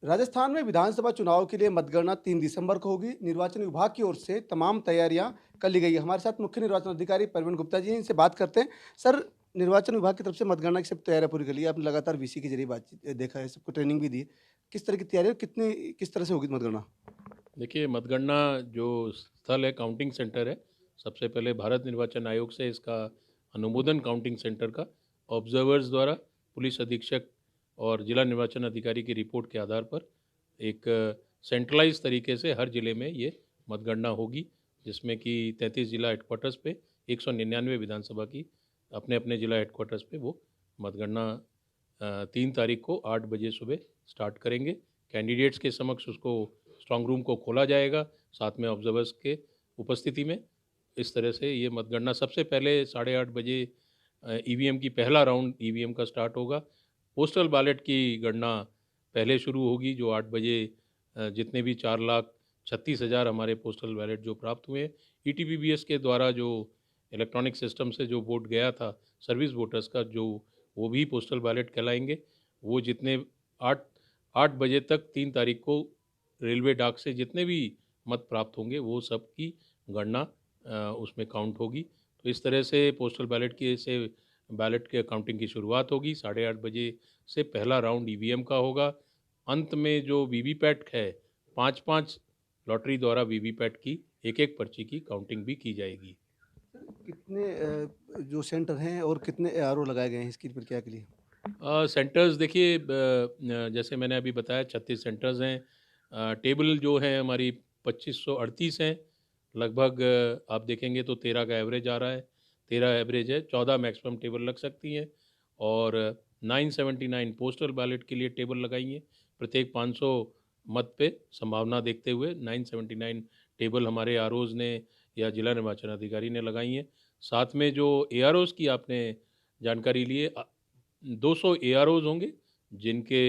राजस्थान में विधानसभा चुनाव के लिए मतगणना 3 दिसंबर को होगी। निर्वाचन विभाग की ओर से तमाम तैयारियां कर ली गई है। हमारे साथ मुख्य निर्वाचन अधिकारी प्रवीण गुप्ता जी हैं, इनसे बात करते हैं। सर, निर्वाचन विभाग की तरफ से मतगणना की सब तैयारियां पूरी कर ली है। आपने लगातार वीसी के जरिए बातचीत देखा है, सबको ट्रेनिंग भी दी है। किस तरह की तैयारी और कितनी किस तरह से होगी मतगणना? देखिए, मतगणना जो स्थल है, काउंटिंग सेंटर है। सबसे पहले भारत निर्वाचन आयोग से इसका अनुमोदन काउंटिंग सेंटर का ऑब्जर्वर्स द्वारा पुलिस अधीक्षक और जिला निर्वाचन अधिकारी की रिपोर्ट के आधार पर एक सेंट्रलाइज तरीके से हर जिले में ये मतगणना होगी, जिसमें कि 33 जिला हेडक्वार्टर्स पे 199 विधानसभा की अपने अपने जिला हेडक्वार्टर्स पे वो मतगणना 3 तारीख को 8 बजे सुबह स्टार्ट करेंगे। कैंडिडेट्स के समक्ष उसको स्ट्रांग रूम को खोला जाएगा, साथ में ऑब्जर्वर्स के उपस्थिति में। इस तरह से ये मतगणना सबसे पहले 8:30 बजे ईवीएम की पहला राउंड ईवीएम का स्टार्ट होगा। पोस्टल बैलेट की गणना पहले शुरू होगी, जो 8 बजे जितने भी 4,36,000 हमारे पोस्टल बैलेट जो प्राप्त हुए हैं, ईटीपीबीएस के द्वारा जो इलेक्ट्रॉनिक सिस्टम से जो वोट गया था सर्विस वोटर्स का, जो वो भी पोस्टल बैलेट कहलाएंगे। वो जितने 8 8 बजे तक 3 तारीख को रेलवे डाक से जितने भी मत प्राप्त होंगे वो सब की गणना उसमें काउंट होगी। तो इस तरह से पोस्टल बैलेट की से बैलेट के काउंटिंग की शुरुआत होगी। 8:30 बजे से पहला राउंड ईवीएम का होगा। अंत में जो वीवीपैट है, 5-5 लॉटरी द्वारा वीवीपैट की एक एक पर्ची की काउंटिंग भी की जाएगी। कितने जो सेंटर हैं और कितने एआरओ लगाए गए हैं इसकी प्रक्रिया के लिए? सेंटर्स देखिए, जैसे मैंने अभी बताया 36 सेंटर्स हैं। टेबल जो है हमारी 2538 हैं लगभग। आप देखेंगे तो 13 का एवरेज आ रहा है, 13 एवरेज है, 14 मैक्सिमम टेबल लग सकती हैं। और 979 पोस्टल बैलेट के लिए टेबल लगाई हैं। प्रत्येक 500 मत पे संभावना देखते हुए 979 टेबल हमारे आरओज ने या जिला निर्वाचन अधिकारी ने लगाई हैं। साथ में जो एआरओज की आपने जानकारी ली है, 200 एआरओज होंगे जिनके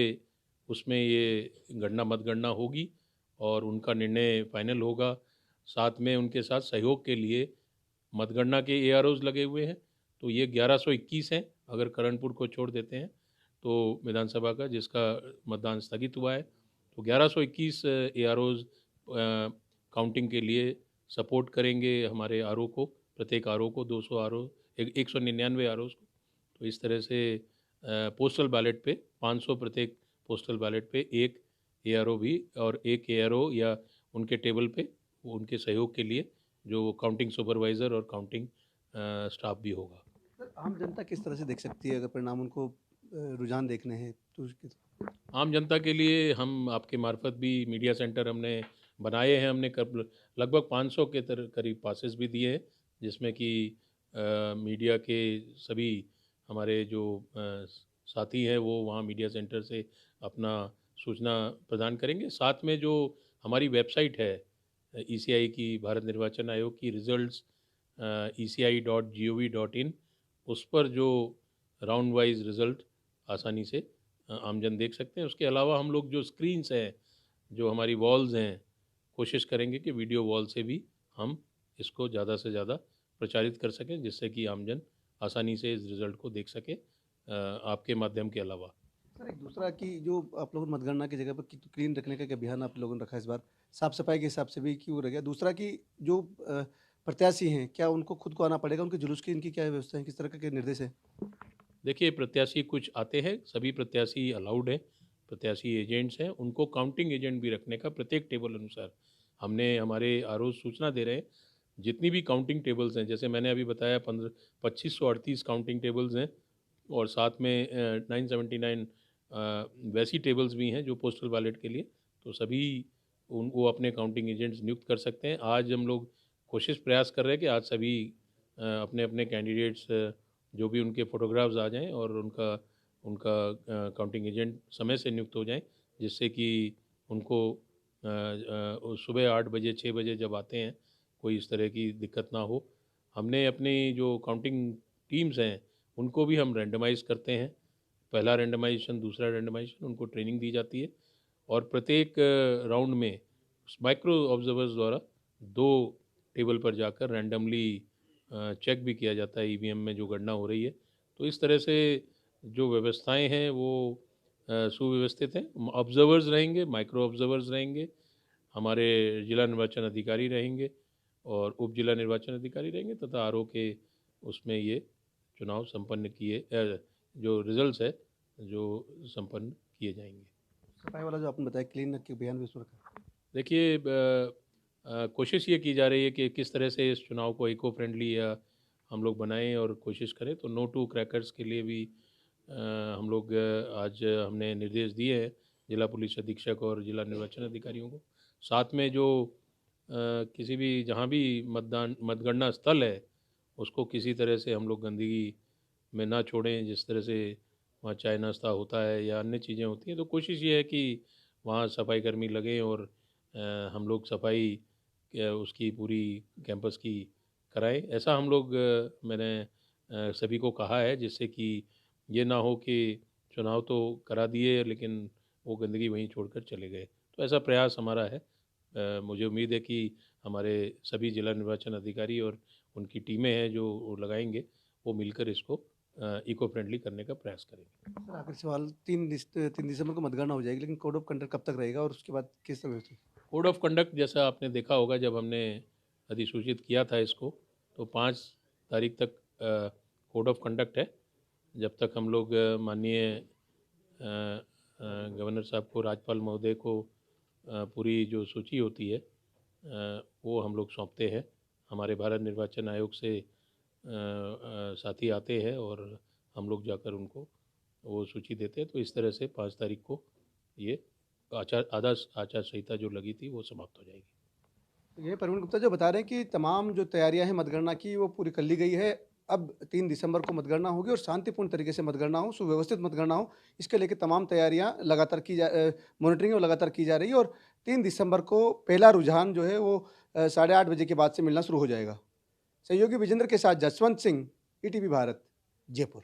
उसमें ये मतगणना होगी और उनका निर्णय फाइनल होगा। साथ में उनके साथ सहयोग के लिए मतगणना के एआरओज लगे हुए हैं। तो ये 1121 हैं अगर करणपुर को छोड़ देते हैं तो विधानसभा का जिसका मतदान स्थगित हुआ है। तो 1121 एआरओज काउंटिंग के लिए सपोर्ट करेंगे हमारे आरओ को, प्रत्येक आरओ को 200 आरओ, 199 आरओ को। तो इस तरह से पोस्टल बैलेट पे 500 प्रत्येक पोस्टल बैलेट पे एक एआरओ भी, और एक एआरओ या उनके टेबल पे उनके सहयोग के लिए जो काउंटिंग सुपरवाइज़र और काउंटिंग स्टाफ भी होगा। सर, आम जनता किस तरह से देख सकती है अगर परिणाम उनको रुझान देखने हैं तो आम जनता के लिए हम आपके मार्फत भी मीडिया सेंटर हमने बनाए हैं। हमने लगभग 500 के करीब पासेस भी दिए हैं, जिसमें कि मीडिया के सभी हमारे जो साथी हैं वो वहाँ मीडिया सेंटर से अपना सूचना प्रदान करेंगे। साथ में जो हमारी वेबसाइट है ईसीआई की, भारत निर्वाचन आयोग की रिजल्ट्स eci.gov.in, उस पर जो राउंड वाइज रिज़ल्ट आसानी से आमजन देख सकते हैं। उसके अलावा हम लोग जो स्क्रीन्स हैं, जो हमारी वॉल्स हैं, कोशिश करेंगे कि वीडियो वॉल से भी हम इसको ज़्यादा से ज़्यादा प्रचारित कर सकें, जिससे कि आमजन आसानी से इस रिज़ल्ट को देख सके आपके माध्यम के अलावा। सर, एक दूसरा कि जो आप लोगों ने मतगणना की जगह पर क्लीन रखने का एक अभियान आप लोगों ने रखा है इस बार, साफ-सफाई के हिसाब से भी क्यों रह गया? दूसरा कि जो प्रत्याशी हैं, क्या उनको खुद को आना पड़ेगा? उनके जुलूस की इनकी क्या व्यवस्था है? किस तरह के निर्देश हैं? देखिए, प्रत्याशी कुछ आते हैं, सभी प्रत्याशी अलाउड हैं। प्रत्याशी एजेंट्स हैं, उनको काउंटिंग एजेंट भी रखने का प्रत्येक टेबल अनुसार हमने हमारे आरओ सूचना दे रहे हैं। जितनी भी काउंटिंग टेबल्स हैं, जैसे मैंने अभी बताया 15 2538 काउंटिंग टेबल्स हैं, और साथ में 979 वैसी टेबल्स भी हैं जो पोस्टल बैलेट के लिए। तो सभी उन वो अपने काउंटिंग एजेंट्स नियुक्त कर सकते हैं। आज हम लोग कोशिश प्रयास कर रहे हैं कि आज सभी अपने अपने कैंडिडेट्स जो भी उनके फ़ोटोग्राफ्स आ जाएँ और उनका उनका काउंटिंग एजेंट समय से नियुक्त हो जाएँ, जिससे कि उनको सुबह 8 बजे 6 बजे जब आते हैं कोई इस तरह की दिक्कत ना हो। हमने अपनी जो काउंटिंग टीम्स हैं उनको भी हम रैंडमाइज़ करते हैं। पहला रैंडमाइजेशन, दूसरा रैंडमाइजेशन, उनको ट्रेनिंग दी जाती है। और प्रत्येक राउंड में माइक्रो ऑब्जर्वर्स द्वारा 2 टेबल पर जाकर रैंडमली चेक भी किया जाता है ईवीएम में जो गणना हो रही है। तो इस तरह से जो व्यवस्थाएं हैं वो सुव्यवस्थित हैं। ऑब्जर्वर्स रहेंगे, माइक्रो ऑब्जर्वर्स रहेंगे, हमारे जिला निर्वाचन अधिकारी रहेंगे और उप जिला निर्वाचन अधिकारी रहेंगे तथा आरओ के उसमें ये चुनाव संपन्न किए जो रिजल्ट्स है जो संपन्न किए जाएंगे। सफाई वाला जो आपने बताया क्लीन के अभियान भी शुरू कर। देखिए कोशिश ये की जा रही है कि किस तरह से इस चुनाव को इको फ्रेंडली या हम लोग बनाएं और कोशिश करें। तो नो टू क्रैकर्स के लिए भी हम लोग आज हमने निर्देश दिए हैं जिला पुलिस अधीक्षक और जिला निर्वाचन अधिकारियों को। साथ में जो किसी भी जहाँ भी मतगणना स्थल है उसको किसी तरह से हम लोग गंदगी में ना छोड़ें। जिस तरह से वहाँ चाय नाश्ता होता है या अन्य चीज़ें होती हैं तो कोशिश ये है कि वहाँ सफाई कर्मी लगें और हम लोग सफाई उसकी पूरी कैंपस की कराएं। ऐसा हम लोग मैंने सभी को कहा है जिससे कि ये ना हो कि चुनाव तो करा दिए लेकिन वो गंदगी वहीं छोड़कर चले गए। तो ऐसा प्रयास हमारा है। मुझे उम्मीद है कि हमारे सभी जिला निर्वाचन अधिकारी और उनकी टीमें हैं जो वो लगाएंगे, वो मिलकर इसको इको फ्रेंडली करने का प्रयास करेंगे। सर आखिरी सवाल 3 दिसंबर को मतगणना हो जाएगी लेकिन कोड ऑफ कंडक्ट कब तक रहेगा और उसके बाद किस तरह से? कोड ऑफ कंडक्ट जैसा आपने देखा होगा जब हमने अधिसूचित किया था इसको तो 5 तारीख तक कोड ऑफ कंडक्ट है। जब तक हम लोग माननीय गवर्नर साहब को, राज्यपाल महोदय को पूरी जो सूची होती है वो हम लोग सौंपते हैं। हमारे भारत निर्वाचन आयोग से साथी आते हैं और हम लोग जाकर उनको वो सूची देते हैं। तो इस तरह से 5 तारीख को ये आदर्श आचार संहिता जो लगी थी वो समाप्त हो जाएगी। ये प्रवीण गुप्ता जो बता रहे हैं कि तमाम जो तैयारियां हैं मतगणना की वो पूरी कर ली गई है। अब 3 दिसंबर को मतगणना होगी और शांतिपूर्ण तरीके से मतगणना हो, सुव्यवस्थित मतगणना हो, इसके लेके तमाम तैयारियां लगातार मॉनिटरिंग लगातार की जा रही है। और 3 दिसंबर को पहला रुझान जो है वो 8:30 बजे के बाद से मिलना शुरू हो जाएगा। सहयोगी विजेंद्र के साथ जसवंत सिंह, ईटीवी भारत, जयपुर।